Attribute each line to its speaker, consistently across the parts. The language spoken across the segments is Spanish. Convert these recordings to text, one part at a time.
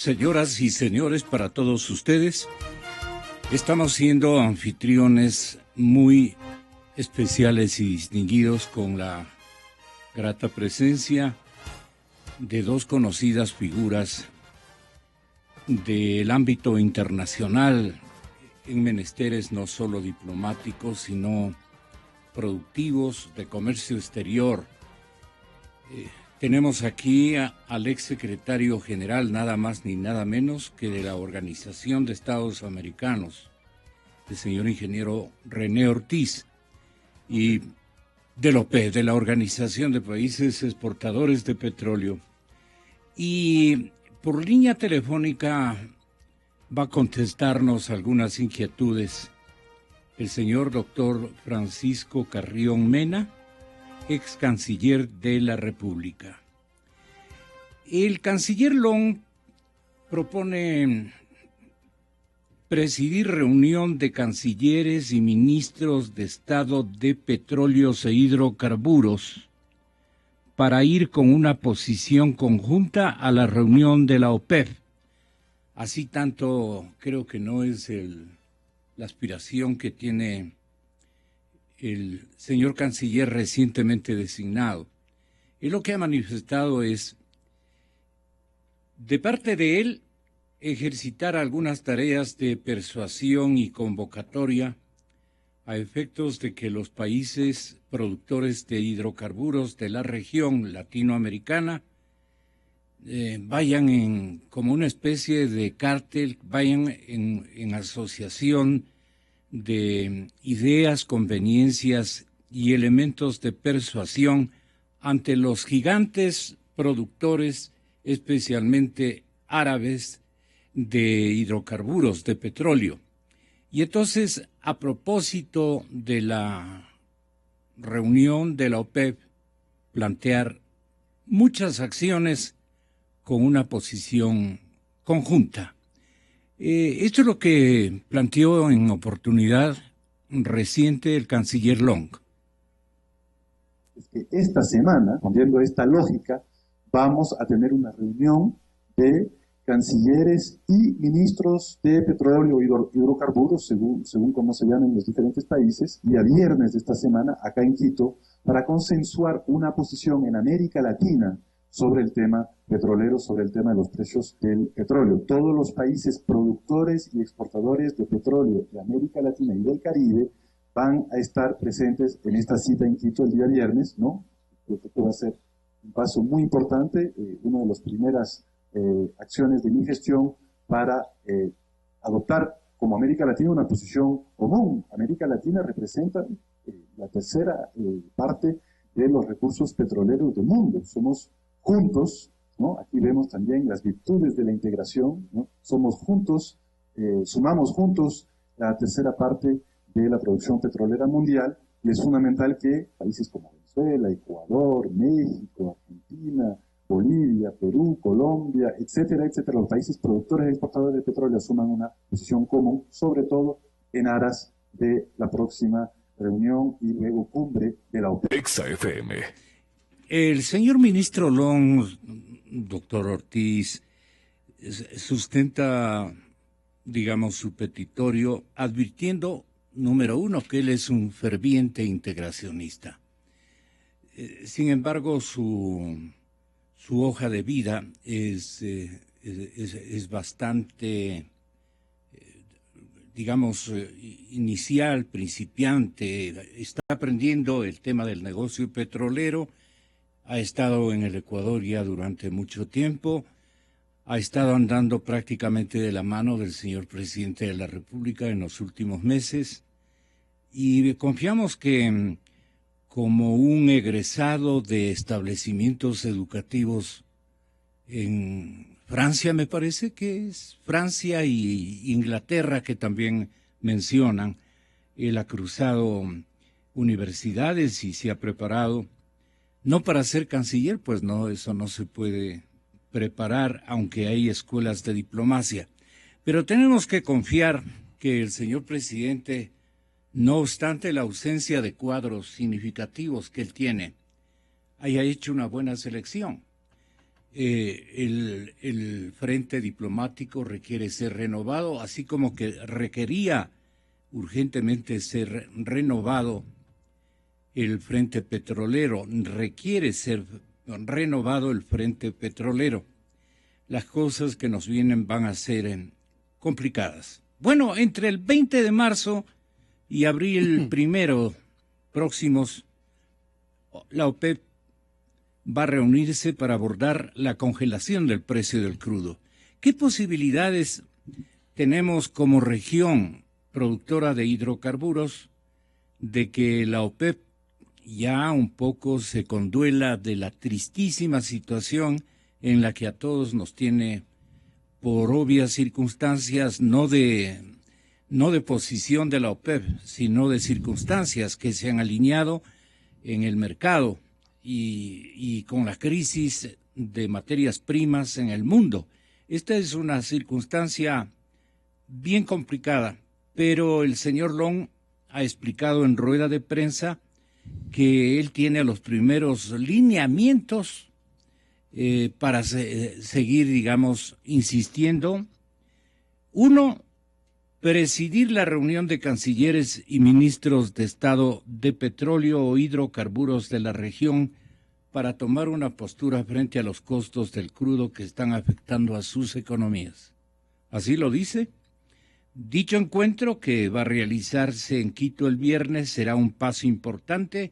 Speaker 1: Señoras y señores, para todos ustedes, estamos siendo anfitriones muy especiales y distinguidos con la grata presencia de dos conocidas figuras del ámbito internacional en menesteres no solo diplomáticos, sino productivos de comercio exterior. Tenemos aquí al exsecretario general, nada más ni nada menos que de la Organización de Estados Americanos, el señor ingeniero René Ortiz, y de la OPEP, de la Organización de Países Exportadores de Petróleo. Y por línea telefónica va a contestarnos algunas inquietudes el señor doctor Francisco Carrión Mena, ex canciller de la República. El canciller Long propone presidir reunión de cancilleres y ministros de Estado de Petróleos e Hidrocarburos para ir con una posición conjunta a la reunión de la OPEP. Así tanto creo que no es la aspiración que tiene el señor canciller recientemente designado. Y lo que ha manifestado es, de parte de él, ejercitar algunas tareas de persuasión y convocatoria a efectos de que los países productores de hidrocarburos de la región latinoamericana vayan como una especie de cártel, vayan en asociación de ideas, conveniencias y elementos de persuasión ante los gigantes productores, especialmente árabes, de hidrocarburos, de petróleo. Y entonces, a propósito de la reunión de la OPEP, plantear muchas acciones con una posición conjunta. Esto es lo que planteó en oportunidad reciente el canciller Long.
Speaker 2: Esta semana, viendo esta lógica, vamos a tener una reunión de cancilleres y ministros de petróleo y hidrocarburos, según cómo se llaman los diferentes países, día viernes de esta semana, acá en Quito, para consensuar una posición en América Latina sobre el tema petrolero, sobre el tema de los precios del petróleo. Todos los países productores y exportadores de petróleo de América Latina y del Caribe van a estar presentes en esta cita en Quito el día viernes, ¿no? Creo que va a ser un paso muy importante, una de las primeras acciones de mi gestión para adoptar como América Latina una posición común. América Latina representa la tercera parte de los recursos petroleros del mundo. Somos juntos, ¿no? Aquí vemos también las virtudes de la integración, ¿no? Somos juntos, sumamos juntos la tercera parte de la producción petrolera mundial, y es fundamental que países como Venezuela, Ecuador, México, Argentina, Bolivia, Perú, Colombia, etcétera, etcétera, los países productores y exportadores de petróleo asuman una posición común, sobre todo en aras de la próxima reunión y luego cumbre de la OPEP.
Speaker 3: EXA-FM.
Speaker 1: El señor ministro Long, doctor Ortiz, sustenta, digamos, su petitorio advirtiendo, número uno, que él es un ferviente integracionista. Sin embargo, su hoja de vida es bastante, digamos, inicial, principiante. Está aprendiendo el tema del negocio petrolero, ha estado en el Ecuador ya durante mucho tiempo, ha estado andando prácticamente de la mano del señor presidente de la República en los últimos meses, y confiamos que como un egresado de establecimientos educativos en Francia, me parece que es Francia y Inglaterra, que también mencionan, él ha cruzado universidades y se ha preparado, no para ser canciller, pues no, eso no se puede preparar, aunque hay escuelas de diplomacia, pero tenemos que confiar que el señor presidente, no obstante la ausencia de cuadros significativos que él tiene, haya hecho una buena selección. el frente diplomático requiere ser renovado, así como que requería urgentemente ser renovado el frente petrolero, requiere ser renovado el frente petrolero. Las cosas que nos vienen van a ser complicadas. Bueno, entre el 20 de marzo y abril 1 próximos, la OPEP va a reunirse para abordar la congelación del precio del crudo. ¿Qué posibilidades tenemos como región productora de hidrocarburos de que la OPEP ya un poco se conduela de la tristísima situación en la que a todos nos tiene por obvias circunstancias, no de posición de la OPEP, sino de circunstancias que se han alineado en el mercado y con la crisis de materias primas en el mundo? Esta es una circunstancia bien complicada, pero el señor Long ha explicado en rueda de prensa que él tiene los primeros lineamientos para seguir, digamos, insistiendo. Uno, presidir la reunión de cancilleres y ministros de Estado de petróleo o hidrocarburos de la región para tomar una postura frente a los costos del crudo que están afectando a sus economías. Así lo dice. Dicho encuentro, que va a realizarse en Quito el viernes, será un paso importante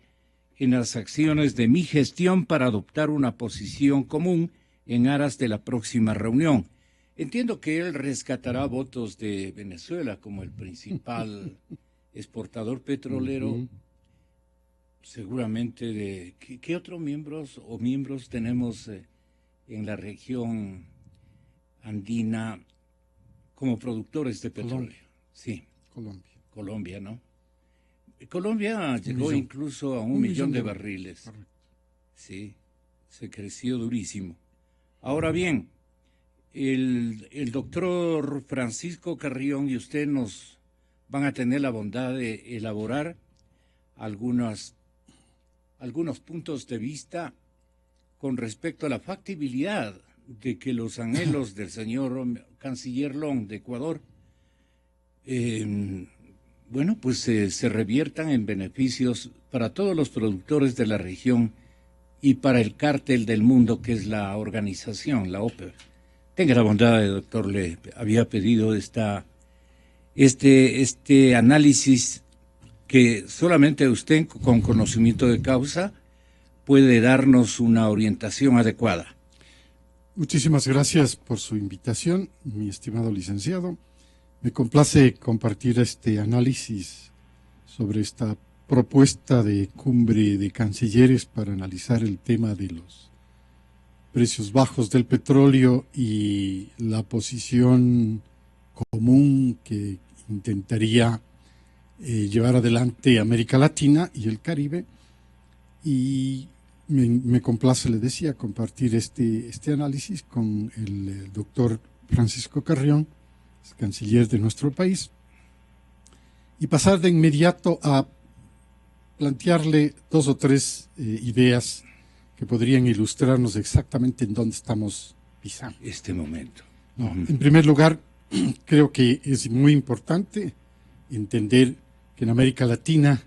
Speaker 1: en las acciones de mi gestión para adoptar una posición común en aras de la próxima reunión. Entiendo que él rescatará votos de Venezuela como el principal exportador petrolero, seguramente de... ¿Qué otros miembros tenemos en la región andina como productores de petróleo?
Speaker 3: Colombia.
Speaker 1: Sí. Colombia, ¿no? Colombia llegó
Speaker 3: millón.
Speaker 1: incluso a un millón de barriles.
Speaker 3: Correcto.
Speaker 1: Sí, se creció durísimo. Ahora bien, el doctor Francisco Carrión y usted nos van a tener la bondad de elaborar algunos puntos de vista con respecto a la factibilidad de que los anhelos del señor canciller Long de Ecuador se reviertan en beneficios para todos los productores de la región y para el cártel del mundo, que es la organización, la OPEP. Tenga la bondad, doctor, le había pedido este análisis que solamente usted, con conocimiento de causa, puede darnos una orientación adecuada.
Speaker 3: Muchísimas gracias por su invitación, mi estimado licenciado. Me complace compartir este análisis sobre esta propuesta de cumbre de cancilleres para analizar el tema de los precios bajos del petróleo y la posición común que intentaría llevar adelante América Latina y el Caribe. Y me complace, le decía, compartir este análisis con el doctor Francisco Carrión, canciller de nuestro país, y pasar de inmediato a plantearle dos o tres ideas que podrían ilustrarnos exactamente en dónde estamos pisando.
Speaker 1: Este momento.
Speaker 3: No, en primer lugar, creo que es muy importante entender que en América Latina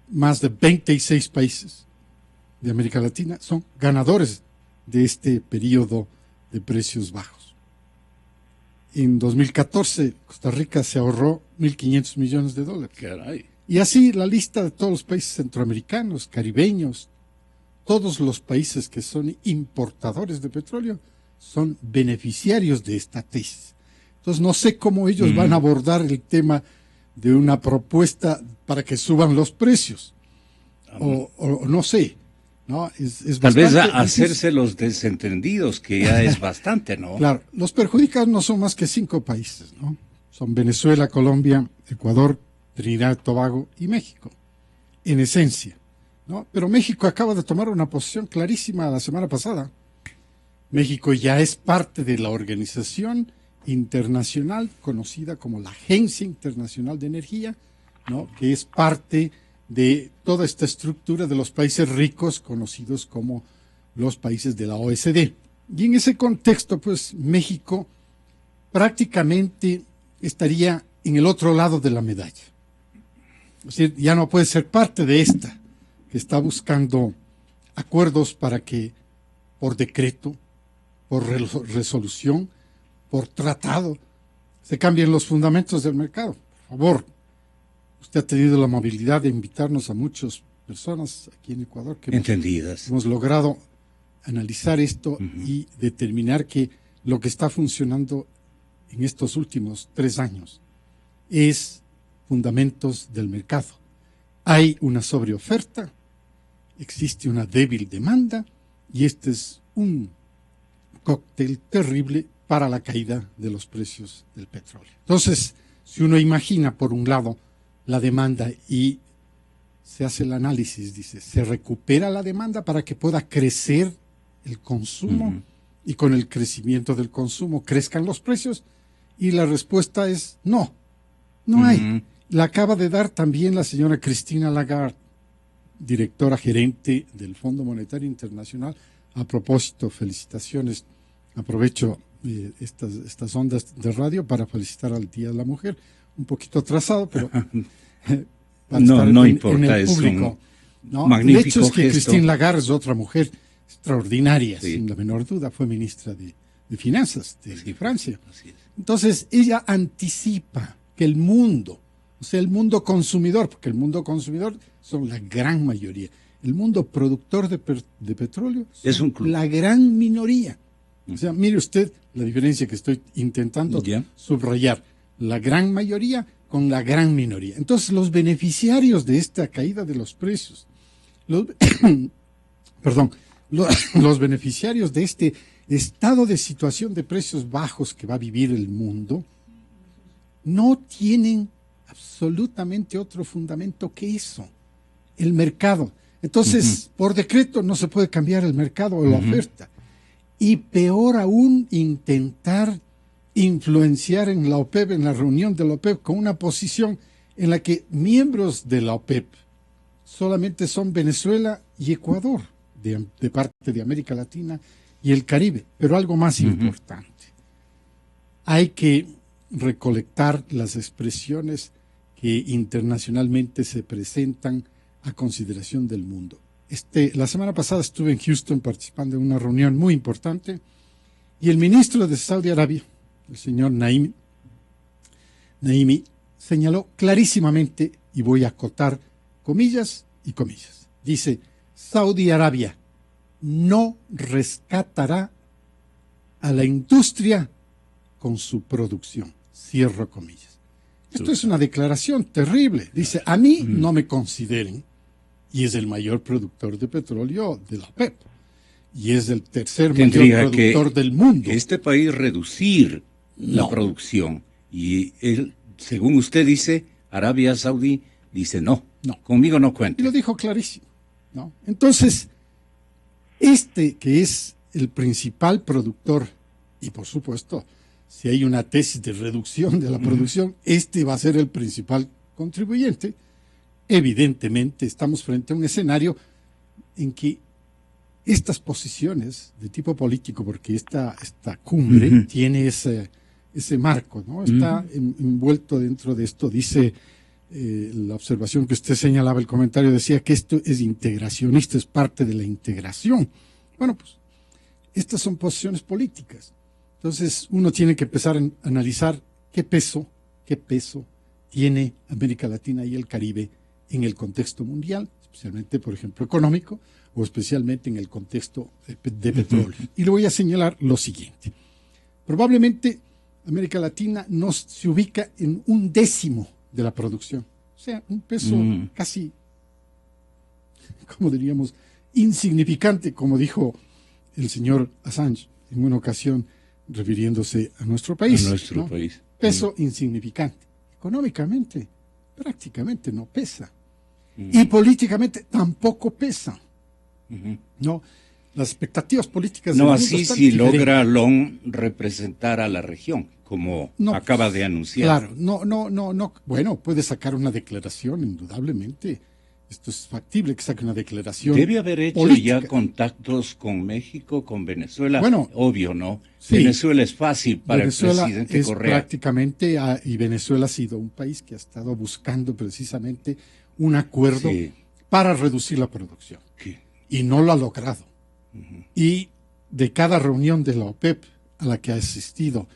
Speaker 3: más de 26 países de América Latina son ganadores de este periodo de precios bajos. En 2014, Costa Rica se ahorró $1.500 millones.
Speaker 1: Caray.
Speaker 3: Y así la lista de todos los países centroamericanos, caribeños, todos los países que son importadores de petróleo son beneficiarios de esta tesis. Entonces no sé cómo ellos van a abordar el tema de una propuesta para que suban los precios. O no sé. ¿No?
Speaker 1: Tal vez hacerse los desentendidos, que ya es bastante, ¿no?
Speaker 3: Claro, los perjudicados no son más que 5 países, ¿no? Son Venezuela, Colombia, Ecuador, Trinidad y Tobago y México, en esencia, ¿no? Pero México acaba de tomar una posición clarísima la semana pasada. México ya es parte de la organización internacional conocida como la Agencia Internacional de Energía, ¿no? Que es parte de toda esta estructura de los países ricos conocidos como los países de la OECD. Y en ese contexto, pues México prácticamente estaría en el otro lado de la medalla. Es decir, ya no puede ser parte de esta, que está buscando acuerdos para que por decreto, por resolución, por tratado, se cambien los fundamentos del mercado. Por favor, usted ha tenido la amabilidad de invitarnos a muchas personas aquí en Ecuador que hemos logrado analizar esto y determinar que lo que está funcionando en estos últimos 3 años es fundamentos del mercado. Hay una sobreoferta, existe una débil demanda y este es un cóctel terrible para la caída de los precios del petróleo. Entonces, si uno imagina por un lado la demanda y se hace el análisis, dice, se recupera la demanda para que pueda crecer el consumo y con el crecimiento del consumo crezcan los precios, y la respuesta es no, no hay. La acaba de dar también la señora Christine Lagarde, directora gerente del Fondo Monetario Internacional. A propósito, felicitaciones, aprovecho estas ondas de radio para felicitar al Día de la Mujer, un poquito atrasado, pero
Speaker 1: no importa,
Speaker 3: en el público. ¿No?
Speaker 1: Magnífico
Speaker 3: el hecho es que
Speaker 1: gesto.
Speaker 3: Christine Lagarde es otra mujer extraordinaria,
Speaker 1: Sí.
Speaker 3: sin la menor duda, fue ministra de Finanzas de Francia.
Speaker 1: Así es.
Speaker 3: Entonces, ella anticipa que el mundo, o sea, el mundo consumidor, porque el mundo consumidor son la gran mayoría, el mundo productor de petróleo
Speaker 1: Es
Speaker 3: son
Speaker 1: un club.
Speaker 3: la gran minoría. O sea, mire usted la diferencia que estoy intentando subrayar. La gran mayoría con la gran minoría. Entonces, los beneficiarios de esta caída de los precios, los beneficiarios de este estado de situación de precios bajos que va a vivir el mundo, no tienen absolutamente otro fundamento que eso, el mercado. Entonces, por decreto no se puede cambiar el mercado o la oferta. Y peor aún, intentar influenciar en la OPEP, en la reunión de la OPEP, con una posición en la que miembros de la OPEP solamente son Venezuela y Ecuador, de parte de América Latina y el Caribe. Pero algo más importante, hay que recolectar las expresiones que internacionalmente se presentan a consideración del mundo. La semana pasada estuve en Houston participando en una reunión muy importante y el ministro de Saudi Arabia, el señor Naimi, señaló clarísimamente, y voy a acotar comillas y comillas, dice: Saudi Arabia no rescatará a la industria con su producción. Cierro comillas. Esto es una declaración terrible. Dice, a mí no me consideren, y es el mayor productor de petróleo de la OPEP, y es el tercer mayor productor del mundo.
Speaker 1: Este país reducir la producción, y él, según usted dice, Arabia Saudí dice no, conmigo no cuenta.
Speaker 3: Y lo dijo clarísimo, ¿no? Entonces, que es el principal productor, y por supuesto, si hay una tesis de reducción de la producción, va a ser el principal contribuyente. Evidentemente, estamos frente a un escenario en que estas posiciones de tipo político, porque esta cumbre tiene ese marco, ¿no? Está envuelto dentro de esto. Dice la observación que usted señalaba, el comentario decía que esto es integracionista, es parte de la integración. Bueno, pues estas son posiciones políticas. Entonces uno tiene que empezar a analizar qué peso tiene América Latina y el Caribe en el contexto mundial, especialmente, por ejemplo, económico, o especialmente en el contexto de petróleo. Y le voy a señalar lo siguiente. Probablemente América Latina se ubica en 1/10 de la producción. O sea, un peso casi, como diríamos, insignificante, como dijo el señor Assange en una ocasión refiriéndose a nuestro país.
Speaker 1: A nuestro país.
Speaker 3: Peso insignificante. Económicamente, prácticamente no pesa. Y políticamente tampoco pesa. No, las expectativas políticas
Speaker 1: no
Speaker 3: del
Speaker 1: así
Speaker 3: mundo están
Speaker 1: si
Speaker 3: diferentes.
Speaker 1: logra Long representar a la región, como acaba de anunciar.
Speaker 3: Claro, no. Bueno, puede sacar una declaración, indudablemente, esto es factible, que saque una declaración
Speaker 1: Debe haber hecho
Speaker 3: política.
Speaker 1: ya contactos con México, con Venezuela.
Speaker 3: Bueno,
Speaker 1: obvio, ¿no?
Speaker 3: Sí,
Speaker 1: Venezuela es fácil para
Speaker 3: Venezuela
Speaker 1: el presidente
Speaker 3: es
Speaker 1: Correa.
Speaker 3: prácticamente, y Venezuela ha sido un país que ha estado buscando precisamente un acuerdo
Speaker 1: Sí.
Speaker 3: para reducir la producción.
Speaker 1: Sí.
Speaker 3: Y no lo ha logrado. Y de cada reunión de la OPEP a la que ha asistido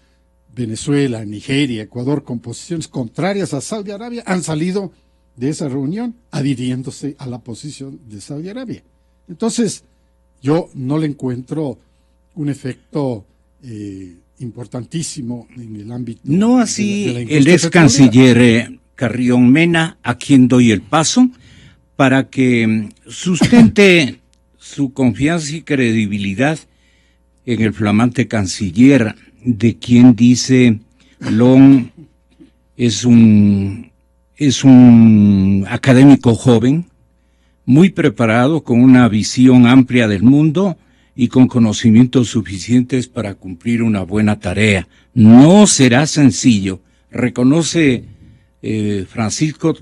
Speaker 3: Venezuela, Nigeria, Ecuador, con posiciones contrarias a Saudi Arabia, han salido de esa reunión adhiriéndose a la posición de Saudi Arabia. Entonces, yo no le encuentro un efecto importantísimo en el ámbito
Speaker 1: No así
Speaker 3: de la
Speaker 1: el
Speaker 3: industria
Speaker 1: ex
Speaker 3: petrolera.
Speaker 1: canciller Carrión Mena, a quien doy el paso para que sustente su confianza y credibilidad en el flamante canciller, de quien dice Long es un académico joven, muy preparado, con una visión amplia del mundo y con conocimientos suficientes para cumplir una buena tarea. No será sencillo, reconoce Francisco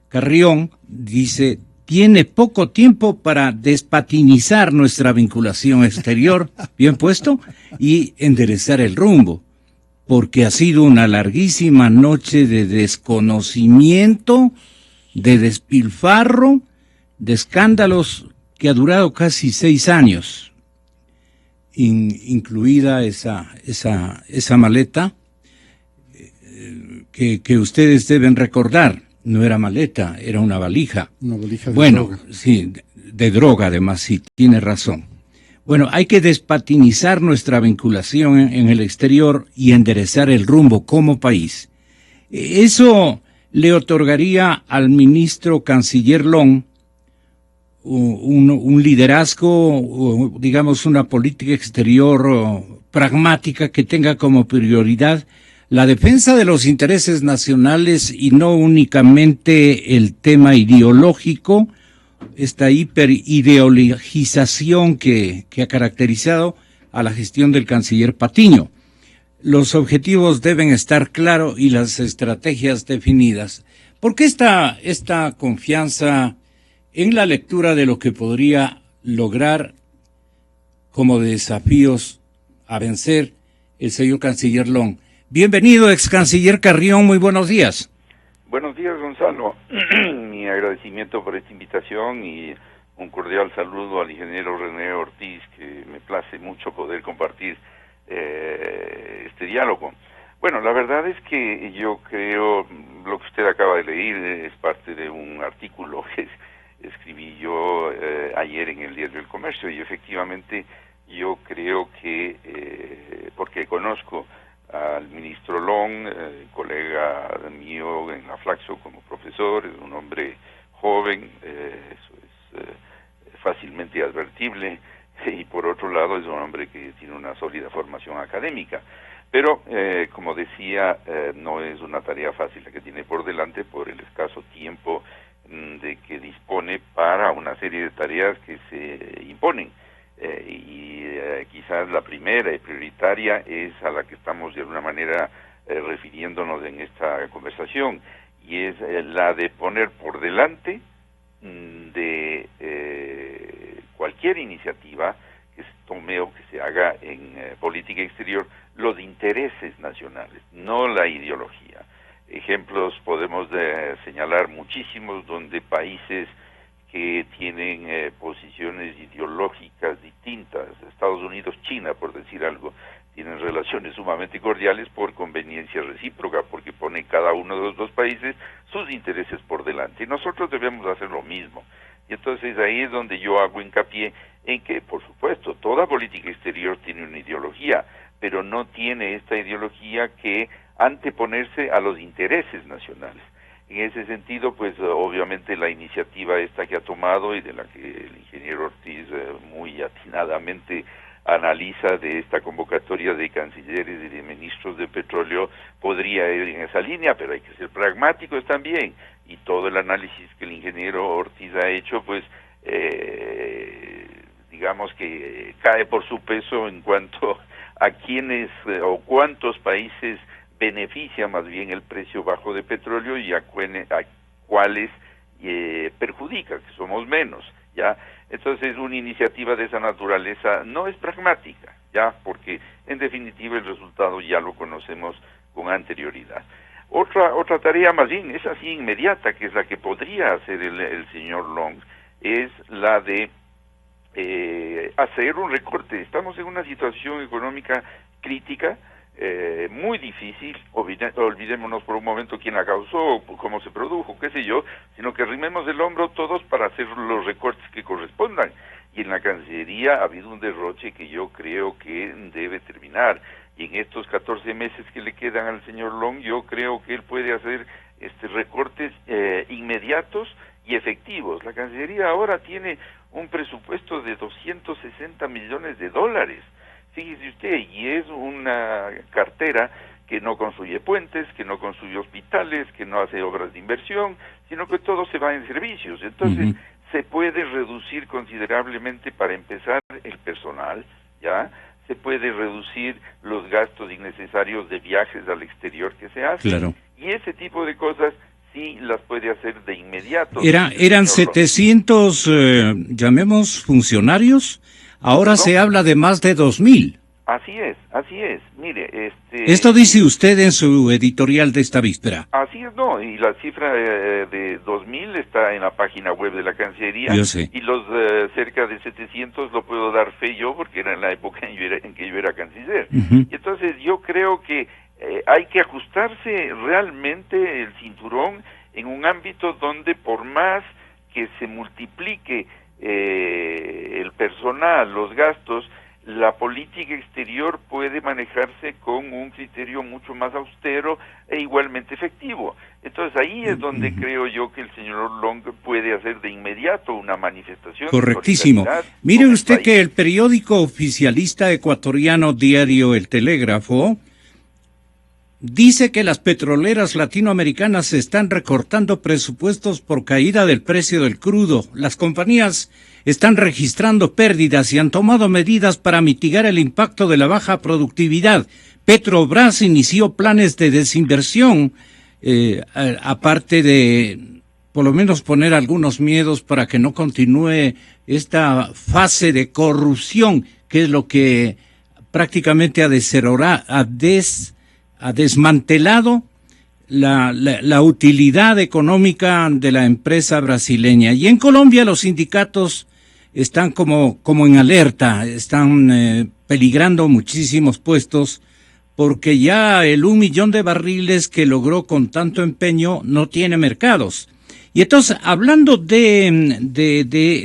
Speaker 1: Carrión, dice, tiene poco tiempo para despatinizar nuestra vinculación exterior, bien puesto, y enderezar el rumbo, porque ha sido una larguísima noche de desconocimiento, de despilfarro, de escándalos que ha durado casi 6 años, incluida esa maleta que ustedes deben recordar. No era maleta, era una valija.
Speaker 3: Una valija de droga.
Speaker 1: Sí, de droga además, sí, tiene razón. Bueno, hay que despatinizar nuestra vinculación en el exterior y enderezar el rumbo como país. Eso le otorgaría al ministro canciller Long un liderazgo, digamos, una política exterior pragmática que tenga como prioridad la defensa de los intereses nacionales y no únicamente el tema ideológico, esta hiperideologización que ha caracterizado a la gestión del canciller Patiño. Los objetivos deben estar claros y las estrategias definidas. ¿Por qué esta confianza en la lectura de lo que podría lograr como desafíos a vencer el señor canciller Long? Bienvenido, ex canciller Carrión, muy buenos días.
Speaker 4: Buenos días, Gonzalo. Mi agradecimiento por esta invitación y un cordial saludo al ingeniero René Ortiz, que me place mucho poder compartir este diálogo. Bueno, la verdad es que yo creo, lo que usted acaba de leer es parte de un artículo que escribí yo ayer en el Diario del Comercio, y efectivamente yo creo que, porque conozco al ministro Long, colega mío en la Flaxo como profesor, es un hombre joven, eso es fácilmente advertible, y por otro lado es un hombre que tiene una sólida formación académica. Pero, como decía, no es una tarea fácil la que tiene por delante por el escaso tiempo de que dispone para una serie de tareas que se imponen. Quizás la primera y prioritaria es a la que estamos de alguna manera refiriéndonos en esta conversación, y es la de poner por delante de cualquier iniciativa que se tome o que se haga en política exterior los intereses nacionales, no la ideología. Ejemplos podemos señalar muchísimos donde países que tienen posiciones ideológicas distintas, Estados Unidos, China, por decir algo, tienen relaciones sumamente cordiales por conveniencia recíproca, porque pone cada uno de los dos países sus intereses por delante, y nosotros debemos hacer lo mismo. Y entonces ahí es donde yo hago hincapié en que, por supuesto, toda política exterior tiene una ideología, pero no tiene esta ideología que anteponerse a los intereses nacionales. En ese sentido, pues obviamente la iniciativa esta que ha tomado y de la que el ingeniero Ortiz muy atinadamente analiza de esta convocatoria de cancilleres y de ministros de petróleo podría ir en esa línea, pero hay que ser pragmáticos también, y todo el análisis que el ingeniero Ortiz ha hecho, pues digamos que cae por su peso en cuanto a quiénes o cuántos países beneficia más bien el precio bajo de petróleo y a cuáles perjudica, que somos menos, ¿ya? Entonces, una iniciativa de esa naturaleza no es pragmática, ¿ya? Porque, en definitiva, el resultado ya lo conocemos con anterioridad. Otra tarea más bien, es así inmediata, que es la que podría hacer el señor Long, es la de hacer un recorte. Estamos en una situación económica crítica, muy difícil. Olvidémonos por un momento quién la causó, cómo se produjo, qué sé yo, sino que arrimemos el hombro todos para hacer los recortes que correspondan. Y en la Cancillería ha habido un derroche que yo creo que debe terminar. Y en estos 14 meses que le quedan al señor Long, yo creo que él puede hacer recortes inmediatos y efectivos. La Cancillería ahora tiene un presupuesto de 260 millones de dólares. Fíjese usted, y es una cartera que no construye puentes, que no construye hospitales, que no hace obras de inversión, sino que todo se va en servicios. Entonces, se puede reducir considerablemente, para empezar, el personal, ¿ya? Se puede reducir los gastos innecesarios de viajes al exterior que se hacen.
Speaker 1: Claro.
Speaker 4: Y ese tipo de cosas sí las puede hacer de inmediato.
Speaker 1: Eran 700, llamemos, funcionarios. Ahora se habla de más de 2,000.
Speaker 4: Así es. Mire,
Speaker 1: Esto dice usted en su editorial de esta víspera.
Speaker 4: Así es, no, y la cifra de 2,000 está en la página web de la Cancillería.
Speaker 1: Yo sé.
Speaker 4: Y los cerca de 700 lo puedo dar fe yo, porque era en la época en que yo era canciller. Y entonces yo creo que hay que ajustarse realmente el cinturón en un ámbito donde, por más que se multiplique el personal, los gastos, la política exterior puede manejarse con un criterio mucho más austero e igualmente efectivo. Entonces ahí es donde creo yo que el señor Long puede hacer de inmediato una manifestación.
Speaker 1: Correctísimo. Mire usted que el periódico oficialista ecuatoriano diario El Telégrafo dice que las petroleras latinoamericanas están recortando presupuestos por caída del precio del crudo. Las compañías están registrando pérdidas y han tomado medidas para mitigar el impacto de la baja productividad. Petrobras inició planes de desinversión, aparte de por lo menos poner algunos miedos para que no continúe esta fase de corrupción, que es lo que prácticamente ha desmantelado la utilidad económica de la empresa brasileña. Y en Colombia los sindicatos están como en alerta, están peligrando muchísimos puestos, porque ya el 1 millón de barriles que logró con tanto empeño no tiene mercados. Y entonces, hablando de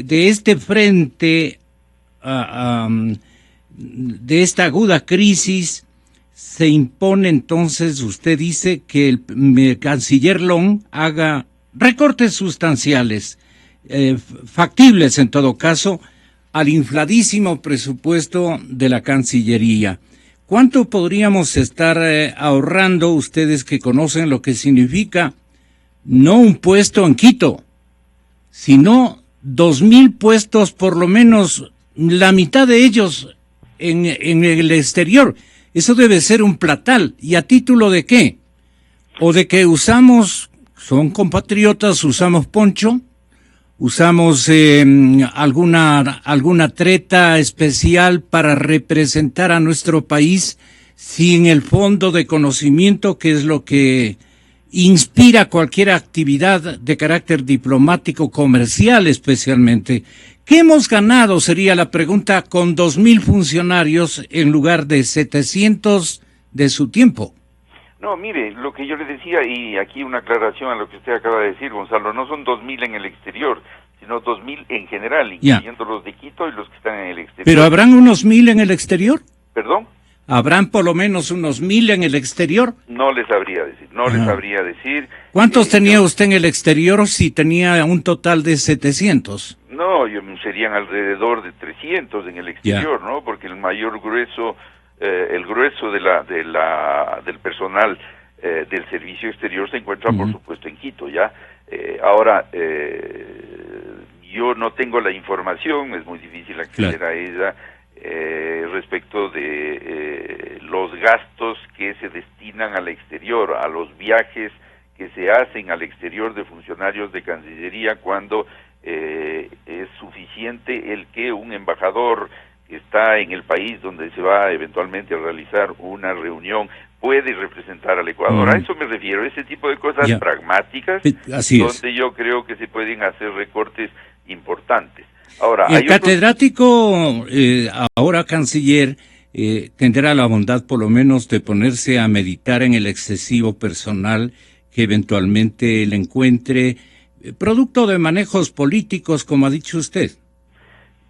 Speaker 1: este frente, de esta aguda crisis, se impone entonces, usted dice, que el canciller Long haga recortes sustanciales, factibles en todo caso, al infladísimo presupuesto de la Cancillería. ¿Cuánto podríamos estar ahorrando, ustedes que conocen lo que significa no un puesto en Quito, sino 2,000 puestos, por lo menos la mitad de ellos en el exterior? Eso debe ser un platal. ¿Y a título de qué? ¿O de que son compatriotas, usamos poncho, usamos alguna treta especial para representar a nuestro país sin el fondo de conocimiento, que es lo que inspira cualquier actividad de carácter diplomático, comercial especialmente? ¿Qué hemos ganado? Sería la pregunta, con 2,000 funcionarios en lugar de 700 de su tiempo.
Speaker 4: No, mire, lo que yo le decía, y aquí una aclaración a lo que usted acaba de decir, Gonzalo, no son 2,000 en el exterior, sino 2,000 en general, incluyendo los de Quito y los que están en el exterior.
Speaker 1: ¿Pero habrán unos 1,000 en el exterior?
Speaker 4: ¿Perdón?
Speaker 1: ¿Habrán por lo menos unos 1,000 en el exterior?
Speaker 4: No les sabría decir,
Speaker 1: ¿Cuántos tenía usted en el exterior si tenía un total de 700?
Speaker 4: No, serían alrededor de 300 en el exterior, ¿no? Porque el mayor grueso, el grueso del personal del servicio exterior se encuentra, por supuesto, en Quito, ¿ya? Ahora, yo no tengo la información, es muy difícil acceder a ella, respecto de los gastos que se destinan al exterior, a los viajes que se hacen al exterior de funcionarios de Cancillería cuando es suficiente el que un embajador que está en el país donde se va eventualmente a realizar una reunión puede representar al Ecuador. A eso me refiero, ese tipo de cosas pragmáticas,
Speaker 1: así
Speaker 4: donde yo creo que se pueden hacer recortes importantes. Ahora,
Speaker 1: el catedrático, ahora canciller, tendrá la bondad por lo menos de ponerse a meditar en el excesivo personal que eventualmente le encuentre, producto de manejos políticos, como ha dicho usted.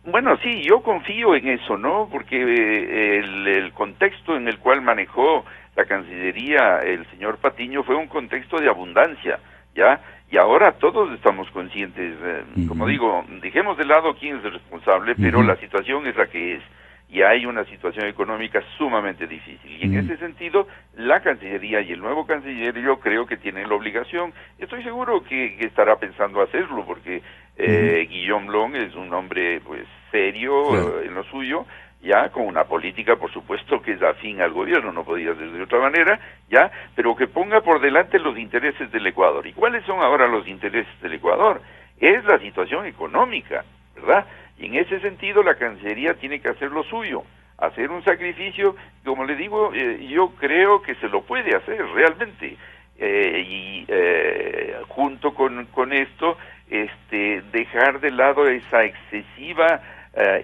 Speaker 4: Bueno, sí, yo confío en eso, ¿no? Porque el contexto en el cual manejó la Cancillería el señor Patiño fue un contexto de abundancia, ¿ya? Y ahora todos estamos conscientes, como digo, dejemos de lado quién es el responsable, pero la situación es la que es, y hay una situación económica sumamente difícil. Y en ese sentido, la Cancillería y el nuevo canciller yo creo que tienen la obligación, estoy seguro que estará pensando hacerlo, porque Guillaume Long es un hombre pues serio en lo suyo, ya con una política, por supuesto, que es afín al gobierno, no podía ser de otra manera, ya, pero que ponga por delante los intereses del Ecuador. ¿Y cuáles son ahora los intereses del Ecuador? Es la situación económica, ¿verdad? Y en ese sentido la Cancillería tiene que hacer lo suyo, hacer un sacrificio, como le digo, yo creo que se lo puede hacer realmente, junto con esto, dejar de lado esa excesiva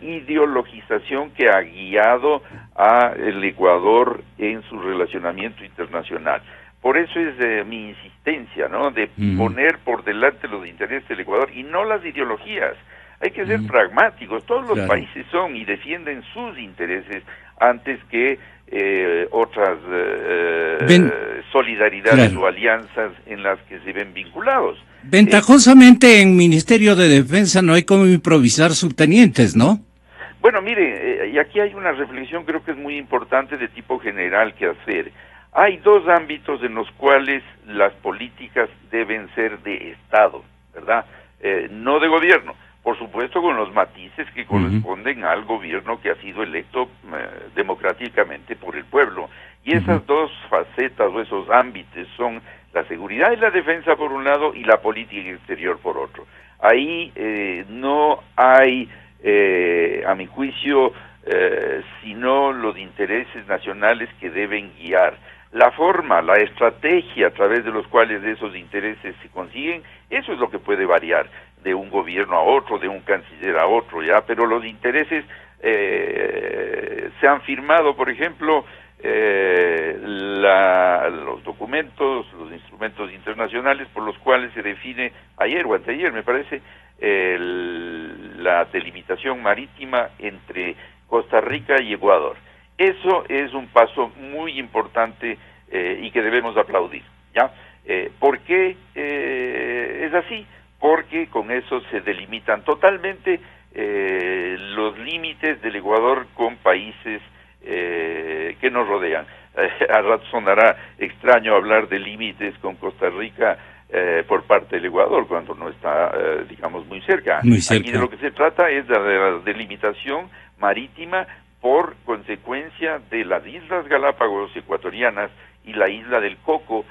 Speaker 4: ideologización que ha guiado a el Ecuador en su relacionamiento internacional. Por eso es mi insistencia, ¿no?, de poner por delante los intereses del Ecuador y no las ideologías. Hay que ser pragmáticos. Todos los países son y defienden sus intereses antes que otras solidaridades o alianzas en las que se ven vinculados.
Speaker 1: Ventajosamente en Ministerio de Defensa no hay como improvisar subtenientes, ¿no?
Speaker 4: Bueno, mire, y aquí hay una reflexión creo que es muy importante de tipo general que hacer. Hay dos ámbitos en los cuales las políticas deben ser de Estado, ¿verdad? No de gobierno. Por supuesto, con los matices que corresponden al gobierno que ha sido electo democráticamente por el pueblo. Y esas dos facetas o esos ámbitos son la seguridad y la defensa por un lado y la política exterior por otro. Ahí no hay, a mi juicio, sino los intereses nacionales que deben guiar. La forma, la estrategia a través de los cuales esos intereses se consiguen, eso es lo que puede variar de un gobierno a otro, de un canciller a otro, ya, pero los intereses se han firmado, por ejemplo, los documentos, los instrumentos internacionales por los cuales se define ayer o anteayer, me parece, la delimitación marítima entre Costa Rica y Ecuador. Eso es un paso muy importante y que debemos aplaudir, ¿ya? ¿Por qué es así? Porque con eso se delimitan totalmente los límites del Ecuador con países que nos rodean. A rato sonará extraño hablar de límites con Costa Rica por parte del Ecuador, cuando no está, digamos, muy cerca. Aquí de lo que se trata es de la delimitación marítima por consecuencia de las Islas Galápagos ecuatorianas y la isla del Coco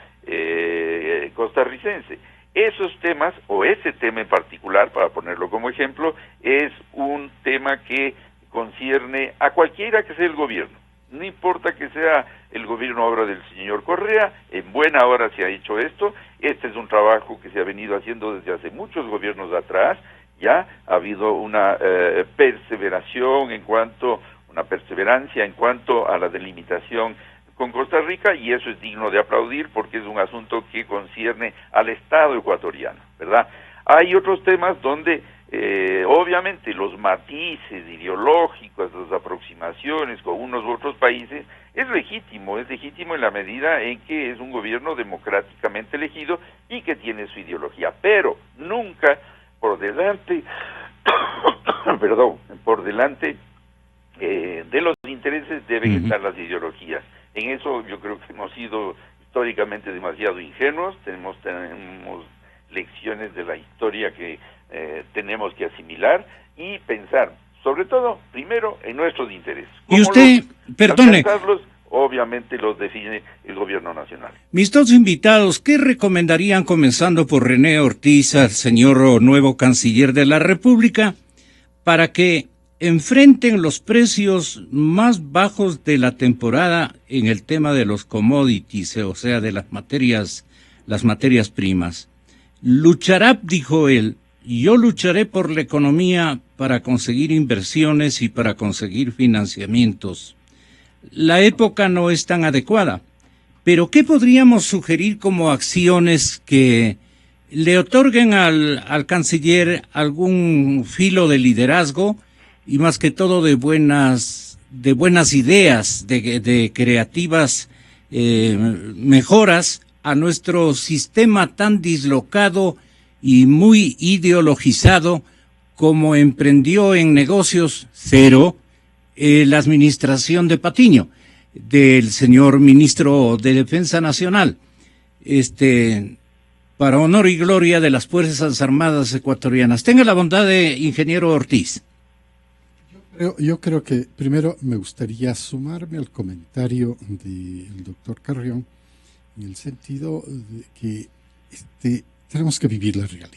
Speaker 4: costarricense. Esos temas, o ese tema en particular, para ponerlo como ejemplo, es un tema que concierne a cualquiera que sea el gobierno. No importa que sea el gobierno ahora del señor Correa, en buena hora se ha hecho esto. Este es un trabajo que se ha venido haciendo desde hace muchos gobiernos atrás. Ya ha habido una perseverancia en cuanto a la delimitación con Costa Rica, y eso es digno de aplaudir porque es un asunto que concierne al Estado ecuatoriano, ¿verdad? Hay otros temas donde obviamente los matices ideológicos, las aproximaciones con unos u otros países es legítimo en la medida en que es un gobierno democráticamente elegido y que tiene su ideología, pero nunca por delante de los intereses deben estar las ideologías. En eso yo creo que hemos sido históricamente demasiado ingenuos, tenemos lecciones de la historia que tenemos que asimilar y pensar, sobre todo, primero, en nuestros intereses.
Speaker 1: Y usted, perdone,
Speaker 4: obviamente los define el gobierno nacional.
Speaker 1: Mis dos invitados, ¿qué recomendarían, comenzando por René Ortiz, al señor nuevo canciller de la República, para que enfrenten los precios más bajos de la temporada en el tema de los commodities, o sea, de las materias primas? Luchará, dijo él, yo lucharé por la economía para conseguir inversiones y para conseguir financiamientos. La época no es tan adecuada, pero ¿qué podríamos sugerir como acciones que le otorguen al canciller algún filo de liderazgo y más que todo de buenas ideas, de creativas mejoras a nuestro sistema tan dislocado y muy ideologizado como emprendió en negocios cero la administración de Patiño, del señor ministro de Defensa Nacional, para honor y gloria de las Fuerzas Armadas ecuatorianas? Tenga la bondad de ingeniero Ortiz.
Speaker 3: Yo creo que primero me gustaría sumarme al comentario del doctor Carrión, en el sentido de que tenemos que vivir la realidad.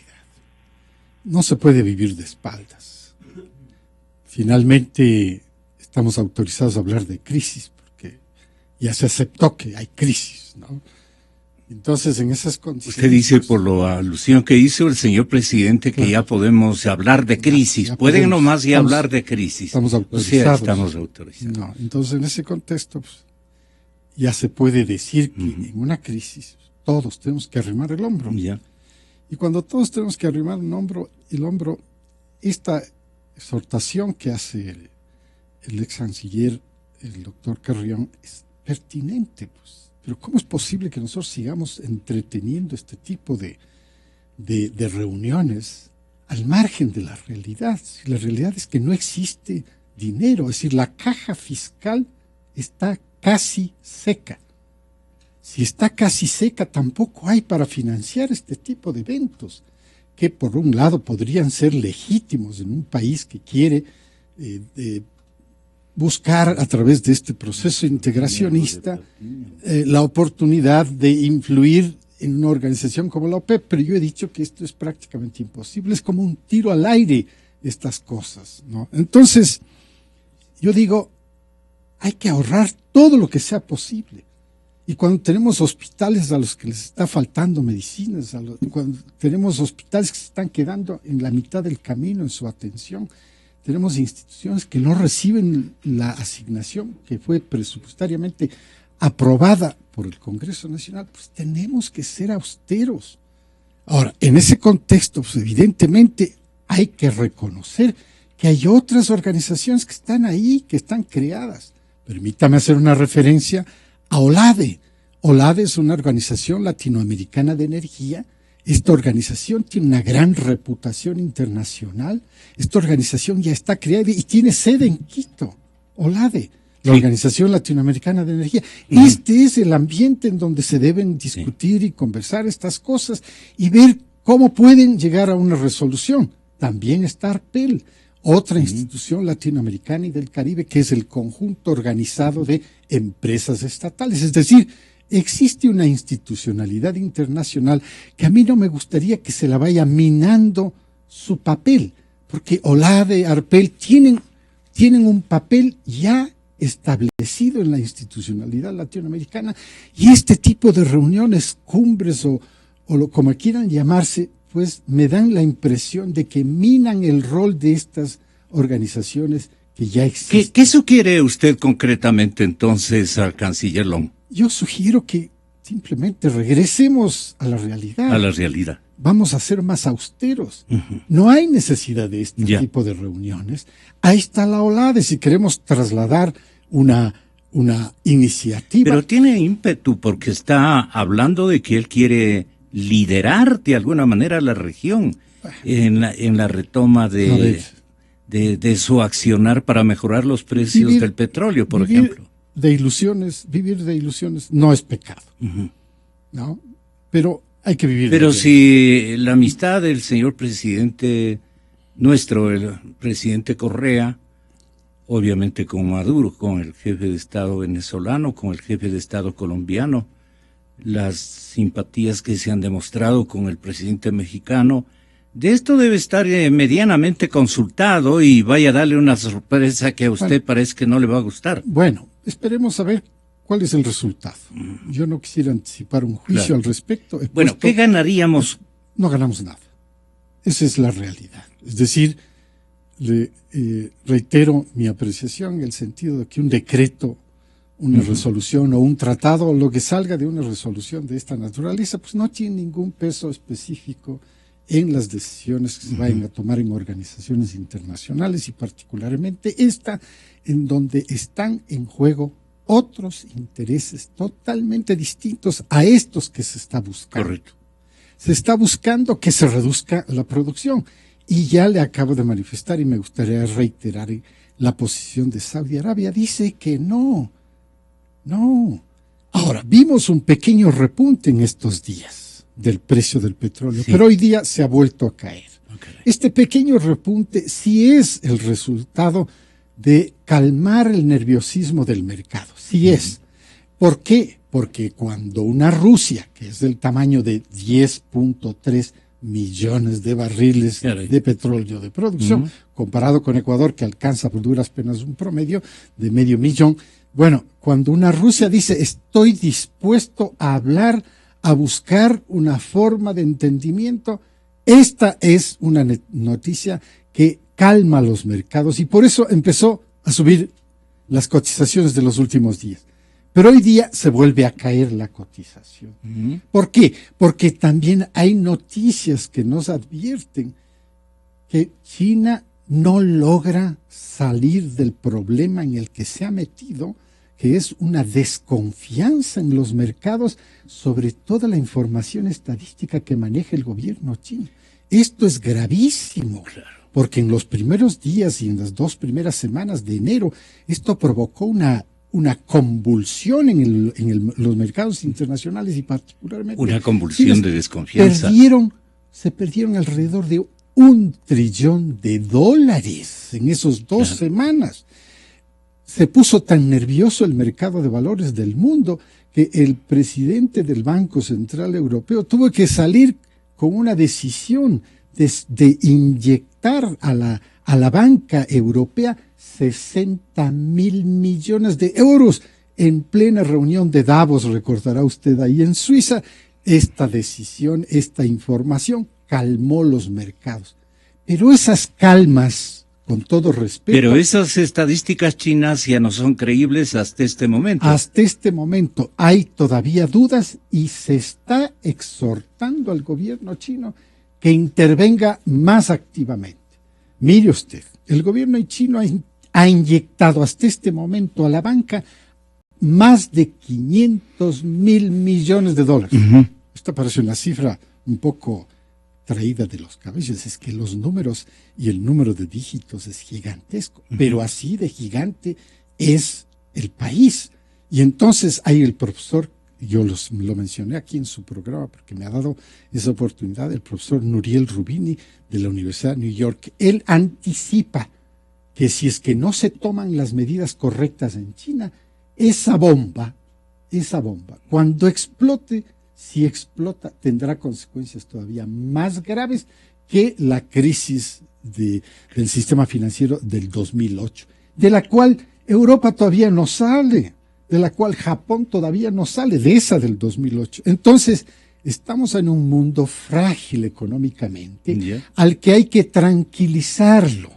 Speaker 3: No se puede vivir de espaldas. Finalmente estamos autorizados a hablar de crisis, porque ya se aceptó que hay crisis, ¿no? Entonces, en esas condiciones...
Speaker 1: Usted dice, por la alusión que hizo el señor presidente, que ya podemos hablar de crisis.
Speaker 3: Ya
Speaker 1: Pueden
Speaker 3: podemos,
Speaker 1: nomás ya hablar de crisis.
Speaker 3: Estamos autorizados.
Speaker 1: O sea, estamos autorizados.
Speaker 3: No, entonces, en ese contexto, pues, ya se puede decir que en una crisis todos tenemos que arrimar el hombro.
Speaker 1: Ya.
Speaker 3: Y cuando todos tenemos que arrimar el hombro, esta exhortación que hace el ex canciller, el doctor Carrión, es pertinente, pues. Pero ¿cómo es posible que nosotros sigamos entreteniendo este tipo de reuniones al margen de la realidad? Si la realidad es que no existe dinero, es decir, la caja fiscal está casi seca. Si está casi seca, tampoco hay para financiar este tipo de eventos, que por un lado podrían ser legítimos en un país que quiere buscar a través de este proceso integracionista la oportunidad de influir en una organización como la OPEP, pero yo he dicho que esto es prácticamente imposible, es como un tiro al aire estas cosas, ¿no? Entonces, yo digo, hay que ahorrar todo lo que sea posible. Y cuando tenemos hospitales a los que les está faltando medicinas, cuando tenemos hospitales que se están quedando en la mitad del camino en su atención, tenemos instituciones que no reciben la asignación que fue presupuestariamente aprobada por el Congreso Nacional, pues tenemos que ser austeros. Ahora, en ese contexto, pues evidentemente hay que reconocer que hay otras organizaciones que están ahí, que están creadas. Permítame hacer una referencia a OLADE. OLADE es una organización latinoamericana de energía. Esta organización tiene una gran reputación internacional. Esta organización ya está creada y tiene sede en Quito, OLADE, la Organización Latinoamericana de Energía. Este es el ambiente en donde se deben discutir y conversar estas cosas y ver cómo pueden llegar a una resolución. También está ARPEL, otra institución latinoamericana y del Caribe, que es el conjunto organizado de empresas estatales. Es decir, existe una institucionalidad internacional que a mí no me gustaría que se la vaya minando su papel, porque OLADE, ARPEL tienen un papel ya establecido en la institucionalidad latinoamericana, y este tipo de reuniones, cumbres o como quieran llamarse, pues me dan la impresión de que minan el rol de estas organizaciones que ya existen.
Speaker 1: ¿Qué sugiere usted concretamente entonces al canciller Long?
Speaker 3: Yo sugiero que simplemente regresemos a la realidad.
Speaker 1: A la realidad.
Speaker 3: Vamos a ser más austeros. No hay necesidad de este tipo de reuniones. Ahí está la OLADE, si queremos trasladar una iniciativa.
Speaker 1: Pero tiene ímpetu porque está hablando de que él quiere liderar de alguna manera la región en la retoma de su accionar para mejorar los precios del petróleo, por ejemplo.
Speaker 3: Vivir de ilusiones no es pecado, ¿no? Pero hay que vivir.
Speaker 1: Pero si la amistad del señor presidente nuestro, el presidente Correa, obviamente con Maduro, con el jefe de Estado venezolano, con el jefe de Estado colombiano, las simpatías que se han demostrado con el presidente mexicano. De esto debe estar medianamente consultado y vaya a darle una sorpresa que a usted parece que no le va a gustar.
Speaker 3: Bueno, esperemos a ver cuál es el resultado. Yo no quisiera anticipar un juicio al respecto.
Speaker 1: Bueno, ¿qué ganaríamos?
Speaker 3: No ganamos nada. Esa es la realidad. Es decir, reitero mi apreciación en el sentido de que un decreto, una resolución o un tratado, o lo que salga de una resolución de esta naturaleza, pues no tiene ningún peso específico en las decisiones que se vayan a tomar en organizaciones internacionales y particularmente esta, en donde están en juego otros intereses totalmente distintos a estos que se está buscando.
Speaker 1: Correcto.
Speaker 3: Se está buscando que se reduzca la producción. Y ya le acabo de manifestar y me gustaría reiterar la posición de Saudi Arabia. Dice que no. Ahora, vimos un pequeño repunte en estos días del precio del petróleo, pero hoy día se ha vuelto a caer. Okay. Este pequeño repunte sí es el resultado de calmar el nerviosismo del mercado. Sí es. ¿Por qué? Porque cuando una Rusia, que es del tamaño de 10.3 millones de barriles de petróleo de producción, comparado con Ecuador, que alcanza por duras penas un promedio de 500.000. Bueno, cuando una Rusia dice, estoy dispuesto a hablar, a buscar una forma de entendimiento, esta es una noticia que calma los mercados y por eso empezó a subir las cotizaciones de los últimos días. Pero hoy día se vuelve a caer la cotización. ¿Por qué? Porque también hay noticias que nos advierten que China no logra salir del problema en el que se ha metido, que es una desconfianza en los mercados sobre toda la información estadística que maneja el gobierno chino. Esto es gravísimo, porque en los primeros días y en las 2 primeras semanas de enero, esto provocó una convulsión en los mercados internacionales y particularmente...
Speaker 1: Una convulsión de desconfianza.
Speaker 3: Se perdieron alrededor de $1 trillón en esas 2 semanas. Se puso tan nervioso el mercado de valores del mundo que el presidente del Banco Central Europeo tuvo que salir con una decisión de inyectar a la banca europea 60.000 millones de euros en plena reunión de Davos, recordará usted ahí en Suiza. Esta decisión, esta información calmó los mercados. Pero esas calmas, con todo respeto...
Speaker 1: Pero esas estadísticas chinas ya no son creíbles hasta este momento.
Speaker 3: Hasta este momento hay todavía dudas y se está exhortando al gobierno chino que intervenga más activamente. Mire usted, el gobierno chino ha inyectado hasta este momento a la banca más de $500.000 millones. Esto parece una cifra un poco traída de los cabellos, es que los números y el número de dígitos es gigantesco, pero así de gigante es el país. Y entonces hay el profesor, yo lo mencioné aquí en su programa porque me ha dado esa oportunidad, el profesor Nouriel Roubini de la Universidad de New York. Él anticipa que si es que no se toman las medidas correctas en China, esa bomba, cuando explote, si explota, tendrá consecuencias todavía más graves que la crisis del sistema financiero del 2008, de la cual Europa todavía no sale, de la cual Japón todavía no sale, de esa del 2008. Entonces, estamos en un mundo frágil económicamente, al que hay que tranquilizarlo.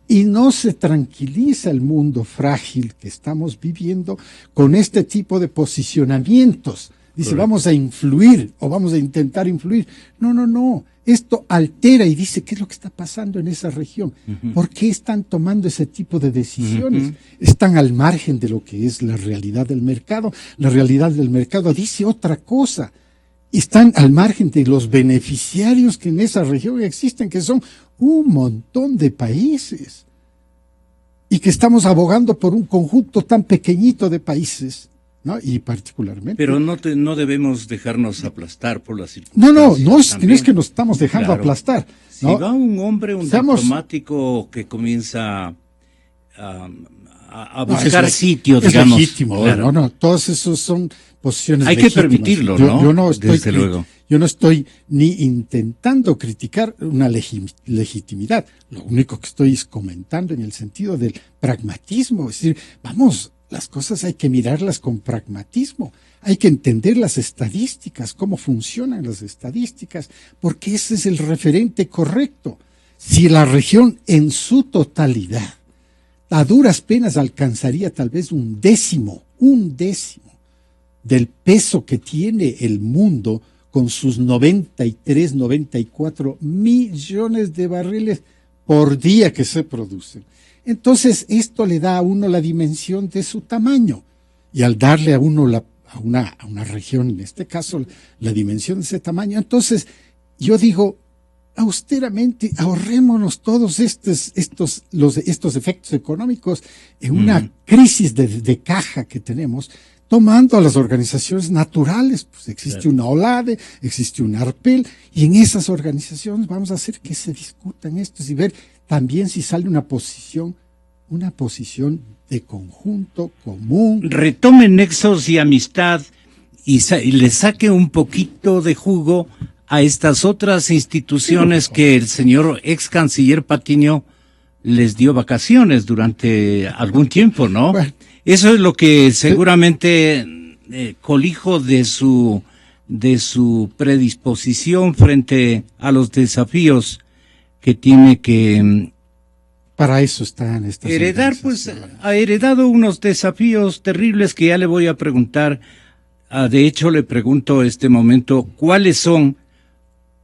Speaker 3: Y no se tranquiliza el mundo frágil que estamos viviendo con este tipo de posicionamientos. Dice, vamos a influir o vamos a intentar influir. No. Esto altera y dice, ¿qué es lo que está pasando en esa región? ¿Por qué están tomando ese tipo de decisiones? Están al margen de lo que es la realidad del mercado. La realidad del mercado dice otra cosa. Están al margen de los beneficiarios que en esa región existen, que son un montón de países. Y que estamos abogando por un conjunto tan pequeñito de países, ¿no? Y particularmente...
Speaker 1: Pero no debemos dejarnos aplastar por las circunstancias.
Speaker 3: No es que nos estamos dejando aplastar.
Speaker 1: Si va un hombre, diplomático que comienza a buscar sitio,
Speaker 3: es
Speaker 1: digamos.
Speaker 3: legítimo,
Speaker 1: Claro.
Speaker 3: no, todos esos son posiciones
Speaker 1: Hay que
Speaker 3: legítimas.
Speaker 1: permitirlo, ¿no?
Speaker 3: Yo no estoy,
Speaker 1: Desde luego.
Speaker 3: yo no estoy ni intentando criticar una legitimidad. Lo único que estoy es comentando en el sentido del pragmatismo. Es decir, vamos, las cosas hay que mirarlas con pragmatismo. Hay que entender las estadísticas, cómo funcionan las estadísticas, porque ese es el referente correcto. Si la región en su totalidad a duras penas alcanzaría tal vez un décimo del peso que tiene el mundo con sus 93, 94 millones de barriles por día que se producen. Entonces, esto le da a uno la dimensión de su tamaño. Y al darle a uno a una región, en este caso, la dimensión de ese tamaño, entonces yo digo, austeramente, ahorrémonos todos estos efectos económicos en una crisis de caja que tenemos, tomando a las organizaciones naturales. Pues existe una OLADE, existe una ARPEL, y en esas organizaciones vamos a hacer que se discutan estos y ver también si sale una posición de conjunto común.
Speaker 1: Retomen nexos y amistad y le saque un poquito de jugo a estas otras instituciones que el señor ex canciller Patiño les dio vacaciones durante algún tiempo, ¿no?
Speaker 3: Bueno.
Speaker 1: Eso es lo que seguramente colijo de su predisposición frente a los desafíos que tiene que
Speaker 3: para eso están estas
Speaker 1: heredar. Pues ha heredado unos desafíos terribles que ya le voy a preguntar. De hecho, le pregunto en este momento, ¿cuáles son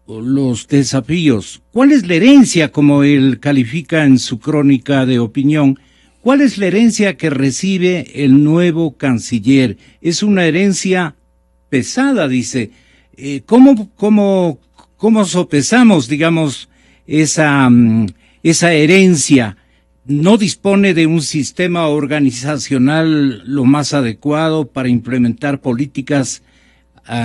Speaker 1: los desafíos? ¿Cuál es la herencia, como él califica en su crónica de opinión? ¿Cuál es la herencia que recibe el nuevo canciller? Es una herencia pesada, dice. ¿Cómo sopesamos, digamos, esa herencia? No dispone de un sistema organizacional lo más adecuado para implementar políticas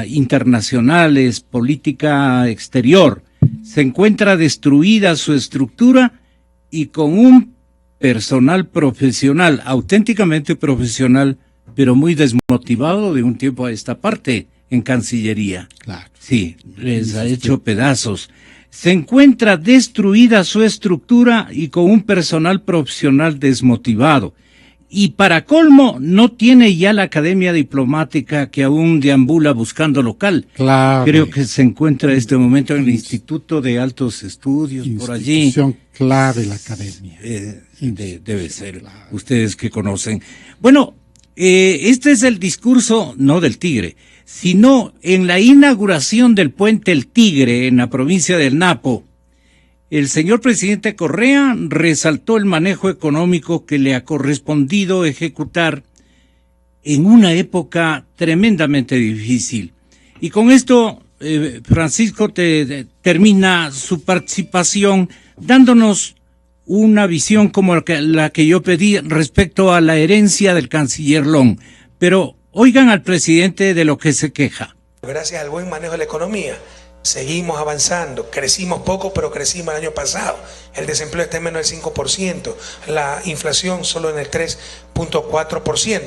Speaker 1: internacionales, política exterior. Se encuentra destruida su estructura y con un personal profesional, auténticamente profesional, pero muy desmotivado de un tiempo a esta parte en Cancillería.
Speaker 3: Claro.
Speaker 1: Sí, les ha hecho pedazos. Se encuentra destruida su estructura y con un personal profesional desmotivado. Y para colmo, no tiene ya la academia diplomática que aún deambula buscando local.
Speaker 3: Claro.
Speaker 1: Creo que se encuentra en este momento en el Instituto de Altos Estudios, por allí.
Speaker 3: Institución clave la academia.
Speaker 1: Debe ser, claro. Ustedes que conocen. Bueno, este es el discurso, no del Tigre, sino en la inauguración del puente El Tigre en la provincia del Napo. El señor presidente Correa resaltó el manejo económico que le ha correspondido ejecutar en una época tremendamente difícil. Y con esto, Francisco termina su participación dándonos una visión como la que yo pedí respecto a la herencia del canciller Long. Pero oigan al presidente de lo que se queja.
Speaker 5: Gracias al buen manejo de la economía, seguimos avanzando, crecimos poco, pero crecimos el año pasado. El desempleo está en menos del 5%, la inflación solo en el 3.4%.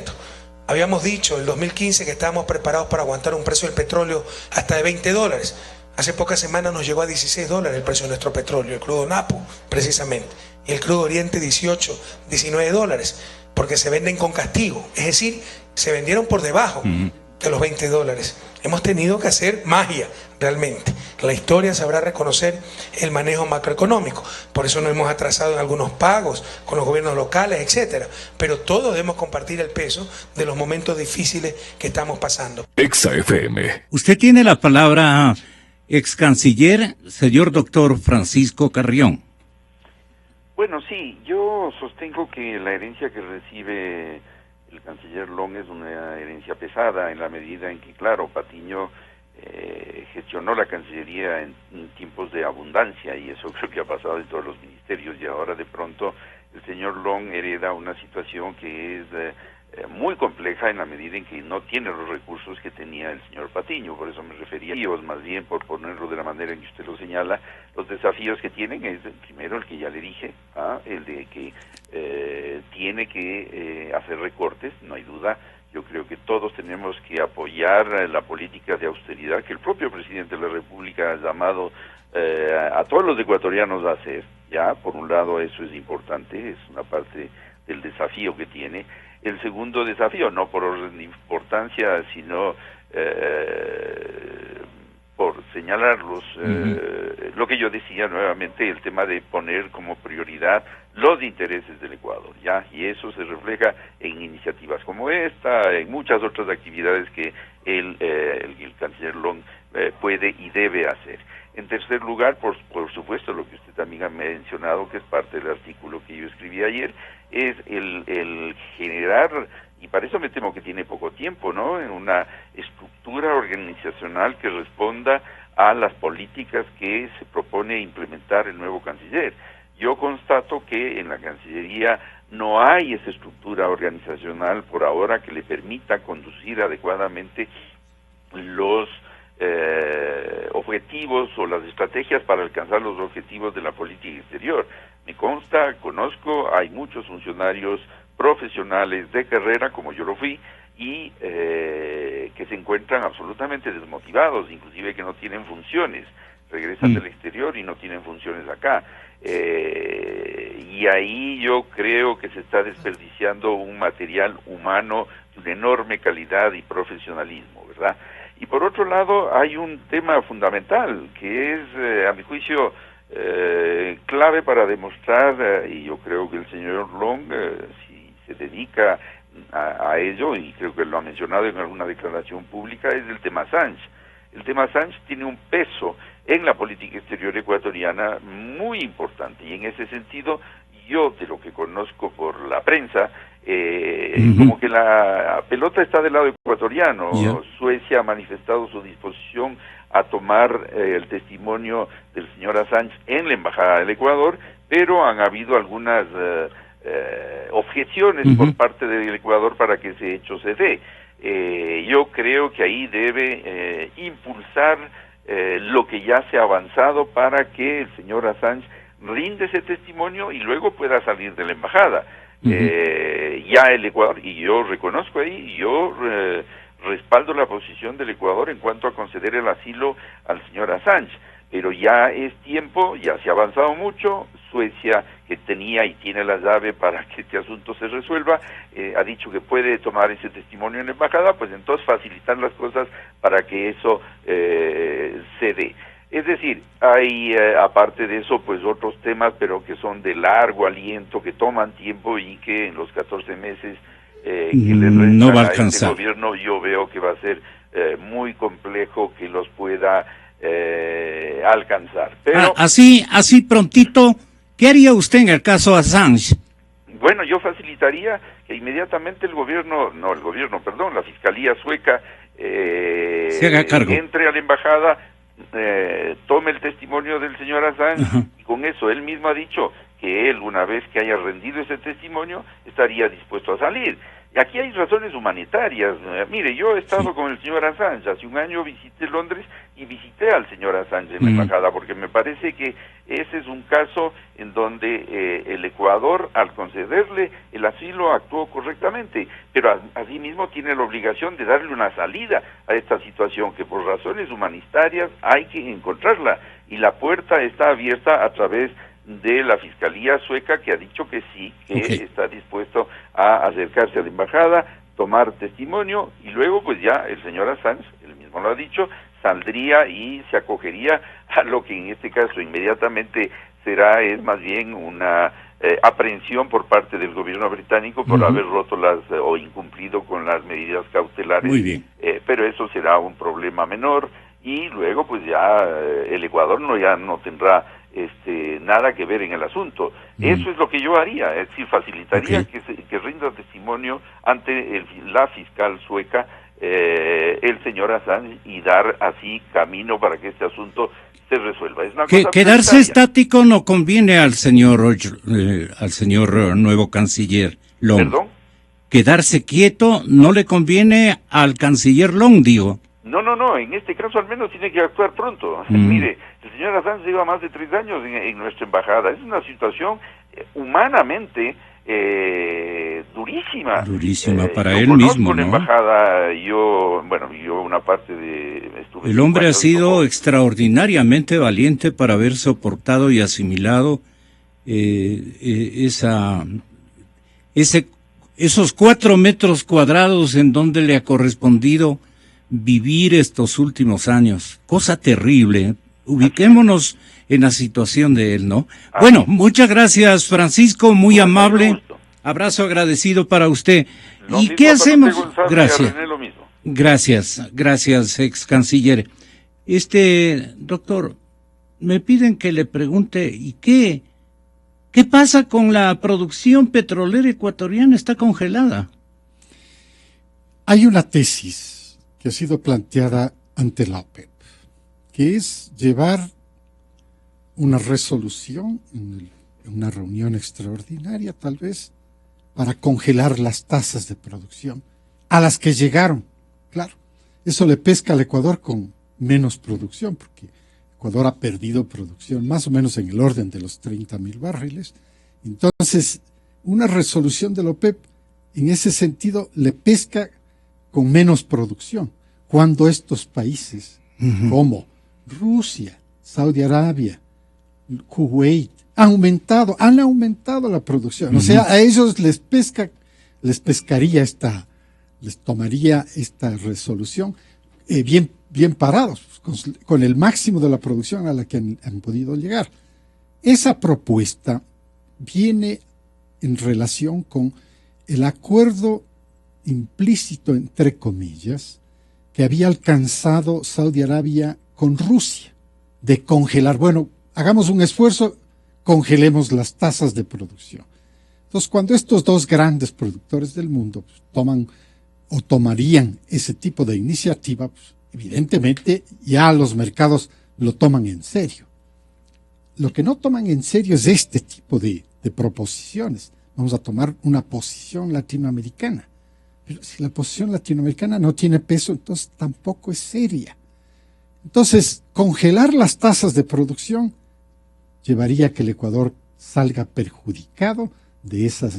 Speaker 5: Habíamos dicho en el 2015 que estábamos preparados para aguantar un precio del petróleo hasta de $20. Hace pocas semanas nos llegó a $16 el precio de nuestro petróleo, el crudo Napo, precisamente. Y el crudo Oriente, 18, $19, porque se venden con castigo. Es decir, se vendieron por debajo de los $20. Hemos tenido que hacer magia, realmente. La historia sabrá reconocer el manejo macroeconómico. Por eso nos hemos atrasado en algunos pagos con los gobiernos locales, etcétera. Pero todos debemos compartir el peso de los momentos difíciles que estamos pasando.
Speaker 6: Exa FM.
Speaker 1: Usted tiene la palabra, ex canciller, señor doctor Francisco Carrión.
Speaker 4: Bueno, sí, yo sostengo que la herencia que recibe el canciller Long es una herencia pesada en la medida en que, claro, Patiño gestionó la Cancillería en tiempos de abundancia y eso creo que ha pasado en todos los ministerios y ahora de pronto el señor Long hereda una situación que es muy compleja en la medida en que no tiene los recursos que tenía el señor Patiño. Por eso me refería, más bien por ponerlo de la manera en que usted lo señala, los desafíos que tienen es, primero, el que ya le dije, el de que tiene que hacer recortes, no hay duda. Yo creo que todos tenemos que apoyar la política de austeridad que el propio presidente de la República ha llamado a todos los ecuatorianos a hacer. Ya, por un lado, eso es importante, es una parte del desafío que tiene. El segundo desafío, no por orden de importancia, sino por señalarlos, lo que yo decía nuevamente, el tema de poner como prioridad los intereses del Ecuador, ¿ya? Y eso se refleja en iniciativas como esta, en muchas otras actividades que el canciller Long puede y debe hacer. En tercer lugar, por supuesto, lo que usted también ha mencionado, que es parte del artículo que yo escribí ayer, es el generar, y para eso me temo que tiene poco tiempo, ¿no?, en una estructura organizacional que responda a las políticas que se propone implementar el nuevo canciller. Yo constato que en la Cancillería no hay esa estructura organizacional por ahora que le permita conducir adecuadamente los objetivos o las estrategias para alcanzar los objetivos de la política exterior. Me consta, conozco, hay muchos funcionarios profesionales de carrera, como yo lo fui, y que se encuentran absolutamente desmotivados, inclusive que no tienen funciones, regresan del exterior y no tienen funciones acá. Y ahí yo creo que se está desperdiciando un material humano de una enorme calidad y profesionalismo, ¿verdad? Y por otro lado, hay un tema fundamental que es, a mi juicio, clave para demostrar, y yo creo que el señor Long, si se dedica a ello, y creo que lo ha mencionado en alguna declaración pública, es el tema Assange. El tema Assange tiene un peso en la política exterior ecuatoriana muy importante, y en ese sentido, yo de lo que conozco por la prensa, como que la pelota está del lado ecuatoriano. Suecia ha manifestado su disposición a tomar el testimonio del señor Assange en la Embajada del Ecuador, pero han habido algunas objeciones por parte del Ecuador para que ese hecho se dé. Yo creo que ahí debe impulsar lo que ya se ha avanzado para que el señor Assange rinde ese testimonio y luego pueda salir de la embajada. Ya el Ecuador, y yo reconozco ahí, yo respaldo la posición del Ecuador en cuanto a conceder el asilo al señor Assange, pero ya es tiempo, ya se ha avanzado mucho. Suecia, que tenía y tiene la llave para que este asunto se resuelva, ha dicho que puede tomar ese testimonio en la embajada, pues entonces facilitar las cosas para que eso se dé. Es decir, hay aparte de eso pues otros temas, pero que son de largo aliento, que toman tiempo y que en los 14 meses que le restan
Speaker 1: no va a
Speaker 4: a este
Speaker 1: alcanzar.
Speaker 4: gobierno, yo veo que va a ser muy complejo que los pueda alcanzar. Pero
Speaker 1: así prontito, ¿qué haría usted en el caso Assange?
Speaker 4: bueno, yo facilitaría que inmediatamente la Fiscalía sueca
Speaker 1: se haga cargo,
Speaker 4: entre a la embajada, tome el testimonio del señor Assange, y con eso él mismo ha dicho que él, una vez que haya rendido ese testimonio, estaría dispuesto a salir. Y aquí hay razones humanitarias. Mire, yo he estado con el señor Assange, hace un año visité Londres y visité al señor Assange en la embajada, porque me parece que ese es un caso en donde el Ecuador, al concederle el asilo, actuó correctamente, pero asimismo tiene la obligación de darle una salida a esta situación, que por razones humanitarias hay que encontrarla, y la puerta está abierta a través de la Fiscalía sueca, que ha dicho que sí, que está dispuesto a acercarse a la embajada, tomar testimonio, y luego pues ya el señor Assange, él mismo lo ha dicho, saldría y se acogería a lo que en este caso inmediatamente es más bien una aprehensión por parte del gobierno británico por haber roto o incumplido con las medidas cautelares.
Speaker 1: Muy bien.
Speaker 4: Pero eso será un problema menor, y luego pues ya el Ecuador ya no tendrá nada que ver en el asunto. Eso es lo que yo haría, es decir, facilitaría que rinda testimonio ante la fiscal sueca el señor Assange, y dar así camino para que este asunto se resuelva. Es una cosa
Speaker 1: quedarse
Speaker 4: prioritaria.
Speaker 1: estático no conviene al señor nuevo canciller Long.
Speaker 4: ¿Perdón?
Speaker 1: quedarse quieto no le conviene al canciller Long, digo.
Speaker 4: No, en este caso al menos tiene que actuar pronto. Mire, el señor Assange lleva más de 3 años en nuestra embajada. Es una situación humanamente durísima.
Speaker 1: Durísima para él
Speaker 4: conozco
Speaker 1: mismo,
Speaker 4: la
Speaker 1: ¿no?
Speaker 4: embajada, yo una parte estuve
Speaker 1: El hombre ha
Speaker 4: 5 años
Speaker 1: sido
Speaker 4: como-
Speaker 1: extraordinariamente valiente para haber soportado y asimilado esos 4 metros cuadrados en donde le ha correspondido vivir estos últimos años. Cosa terrible. Ubiquémonos en la situación de él, ¿no? Bueno, muchas gracias, Francisco, muy
Speaker 4: Con
Speaker 1: amable.
Speaker 4: gusto.
Speaker 1: Abrazo agradecido para usted.
Speaker 4: Lo
Speaker 1: ¿Y
Speaker 4: mismo
Speaker 1: qué
Speaker 4: para usted,
Speaker 1: hacemos?
Speaker 4: Gonzalo, y a
Speaker 1: Gracias.
Speaker 4: René lo mismo.
Speaker 1: Gracias, ex canciller. Doctor, me piden que le pregunte, ¿y qué pasa con la producción petrolera ecuatoriana? Está congelada.
Speaker 3: Hay una tesis que ha sido planteada ante la OPEP, que es llevar una resolución en una reunión extraordinaria, tal vez, para congelar las tasas de producción a las que llegaron. Claro, eso le pesca al Ecuador con menos producción, porque Ecuador ha perdido producción más o menos en el orden de los 30.000 barriles. Entonces, una resolución de la OPEP en ese sentido le pesca con menos producción, cuando estos países como Rusia, Saudi Arabia, Kuwait han aumentado la producción. O sea, a ellos les tomaría esta resolución bien parados, con el máximo de la producción a la que han podido llegar. Esa propuesta viene en relación con el acuerdo implícito, entre comillas, que había alcanzado Saudi Arabia con Rusia, de congelar. Bueno, hagamos un esfuerzo, congelemos las tasas de producción. Entonces, cuando estos dos grandes productores del mundo tomarían ese tipo de iniciativa, evidentemente ya los mercados lo toman en serio. Lo que no toman en serio es este tipo de proposiciones. Vamos a tomar una posición latinoamericana. Pero si la posición latinoamericana no tiene peso, entonces tampoco es seria. Entonces, congelar las tasas de producción llevaría a que el Ecuador salga perjudicado de esa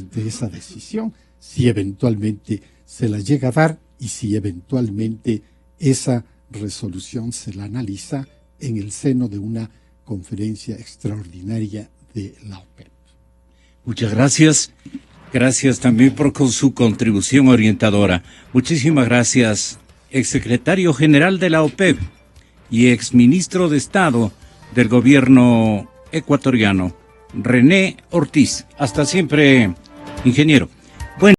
Speaker 3: decisión, si eventualmente se la llega a dar y si eventualmente esa resolución se la analiza en el seno de una conferencia extraordinaria de la OPEP.
Speaker 1: Muchas gracias. Gracias también por su contribución orientadora. Muchísimas gracias, exsecretario general de la OPEP y exministro de Estado del gobierno ecuatoriano, René Ortiz. Hasta siempre, ingeniero.